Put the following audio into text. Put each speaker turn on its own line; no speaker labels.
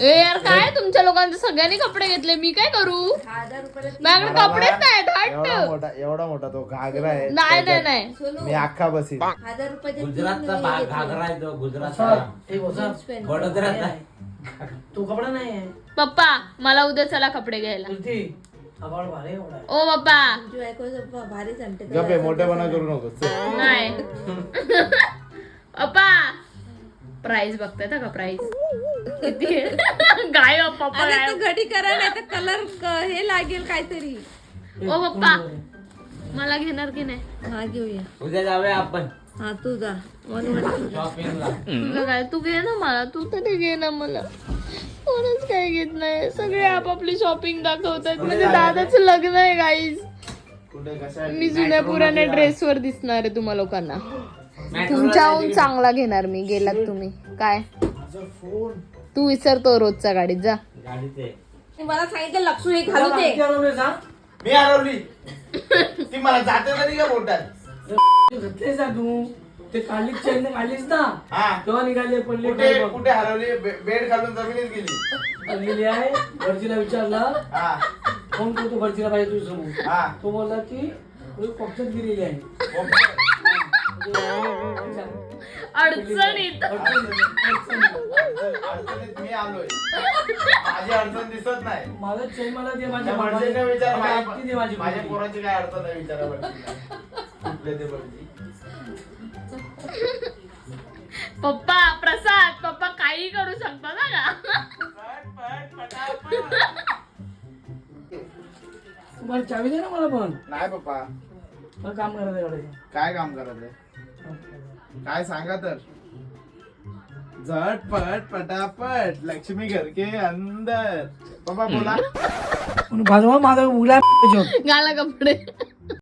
ए यार काय तुमच्या लोकांचे सगळ्यांनी कपडे घेतले, मी काय करू?
1000 रुपयाला
माझ्याकडे कपडेच नाहीत.
एवढा मोठा तो घागरा आहे.
नाही
सोनू
मी अख्खा बसीन.
1000 रुपयाचे
गुजरातचा घागरा आहे तो, गुजरातचा वडोदराचा.
तू कपडा नाही आहे
पप्पा मला उद्या चला कपडे घ्यायला.
आभाळ भारी एवढा आहे.
ओ पप्पा
तुमची बायको भारी सांगते.
गप्पे मोठेपणा करू नको.
नाही पप्पा प्राइस बघताय का प्राइस किती आहे? काय हो पप्पा
अरे
काय?
तू घडी करा नाही तर कलर हे लागेल काहीतरी.
ओ पप्पा मला घेणार की नाही?
हा घेऊया.
उद्या जाऊया आपण
हा तू जा.
शॉपिंगला.
तुला काय तू घे ना मला, तू तरी घे ना मला. कोणच काय घेत नाही, सगळे आपापली शॉपिंग दाखवतात. म्हणजे दादाचं लग्न आहे गाईज.
कुठे कशा
मी जुन्या पुराण्या ड्रेसवर दिसणार आहे तुम्हा लोकांना. तुमच्याहून चांगला घेणार मी. गेलात तुम्ही काय
फोन
तू विसरतो रोजच्या गाडीत जा.
गाडीचे
मला सांगितलं लक्ष हे घालू दे.
मी हरवली. ती मला जाते तरी का बोटात.
घेतले जा तू ते काढलीच चेन काढलीच ना
हा
तेव्हा निघाले पडले
कुठे कुठे हरवली. बेड खालून जमिनीत गेली.
गेली आहे. भरतीला विचारलं
हा
फोन करतो भरतीला पाहिजे तुझ समोर.
हा
तो बोलला की पक्षात गेलेली आहे.
अडचणीत
अडचणीत मी आलोय. माझी अडचण दिसत नाही.
माझं चेन मला दे. माझ्या
त्या भटजीचा विचार
माझी दे माझी
माझ्या पोराची काय अडचण आहे विचारा भटजीला. कुठले ते भटजी.
पप्पा प्रसाद पप्पा काही करू शकता ना का?
मला चावी दे ना मला पण.
नाही पप्पा
मला काम करायचं आहे गाडीचं.
काय काम करायचंय काय सांगा तर. झटपट पटापट लक्ष्मी घर के अंदर. पप्पा बोला.
भाजवा माझा मुला
घाला कपडे.